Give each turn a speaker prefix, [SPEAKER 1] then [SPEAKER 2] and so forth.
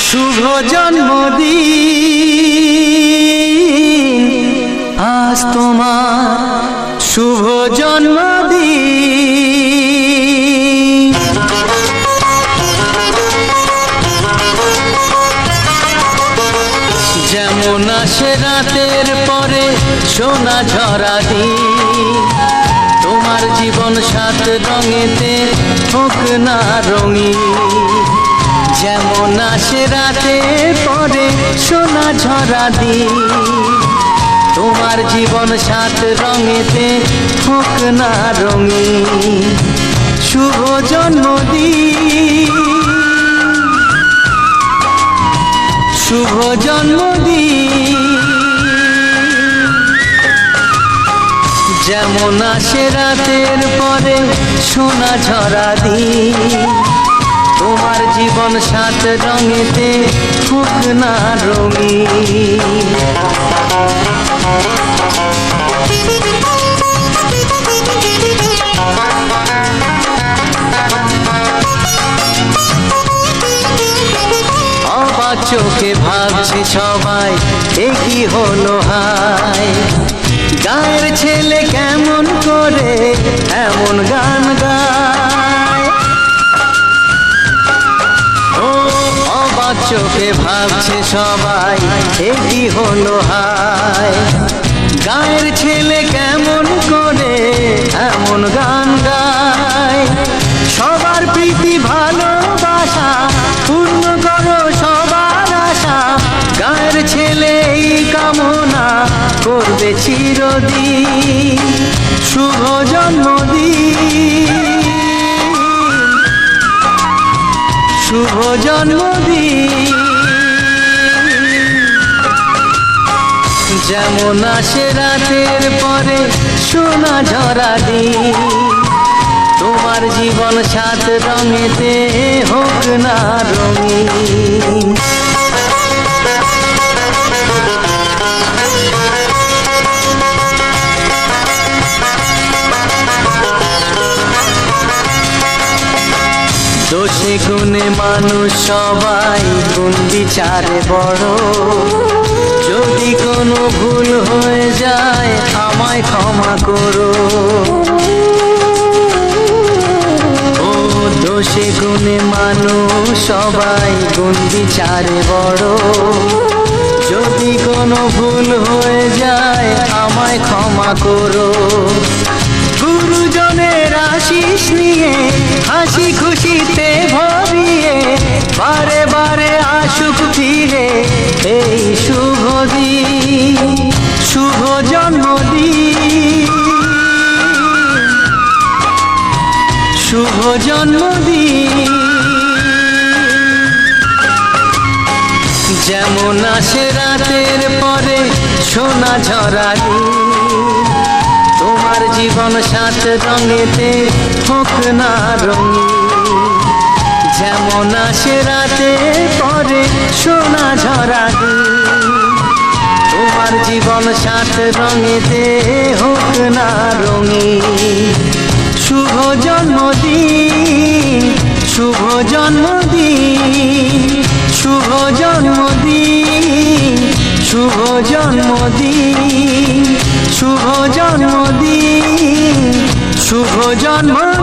[SPEAKER 1] শুভ জন্মদিন আজ তোমার, শুভ জন্মদিন। যেমন আসে রাতের পরে সোনা ঝরা দিন, তোমার জীবন সাত রঙেতে হোক না রঙিন। যেমন আসে রাতের পরে সোনা ঝরা দিন, তোমার জীবন সাত রঙেতে হোক না রঙিন। শুভ জন্মদিন, শুভ জন্মদিন। যেমন আসে রাতের পরে সোনা ঝরা দিন, তোমার জীবন সাত রঙেতে হোক না রঙিন। অবাক চোখে ভাবছে সবাই এ কি হলো হায়, গায়ের ছেলে কেমন করে এমন গান গায়। ও অবাক চোখে ভাবছে সবাই এ কি হলো হায়, গায়ের ছেলে কেমন করে এমন গান গায়। সবার প্রীতি ভালোবাসা পূর্ণ করো সবার আশা, গায়ের ছেলে এই কামনা করবে চিরদিন। শুভ জন্মদিন, শুভ জন্মদিন। যেমন আসে রাতের পরে সোনা ঝরা দিন, তোমার জীবন সাত রঙেতে হোক না রঙিন। দোষে গুণে মানুষ সবাই, গুণ বিচারে বড়। যদি কোনো ভুল হয়ে যায় আমায় ক্ষমা করো। ও দোষে গুণে মানুষ সবাই, গুণ বিচারে বড়। যদি কোনো ভুল হয়ে যায় আমায় ক্ষমা করো। গুরুজনের আশিস নিয়ে হাসি খুশিতে ভরিয়ে বারে বারে আসুক ফিরে এই শুভ দিন। শুভ জন্মদিন, শুভ জন্মদিন। যেমন আসে রাতের পরে সোনা ঝরা দিন, তোমার জীবন সাত রঙেতে হোক না রঙিন। যেমন আসে রাতের পরে সোনা ঝরা দিন, তোমার জীবন সাত রঙেতে হোক না রঙিন। শুভ জন্মদিন, শুভ জন্মদিন, শুভ জন্মদিন, শুভ জন্মদিন, শুভ জন্মদিন, শুভ জন্মদিন।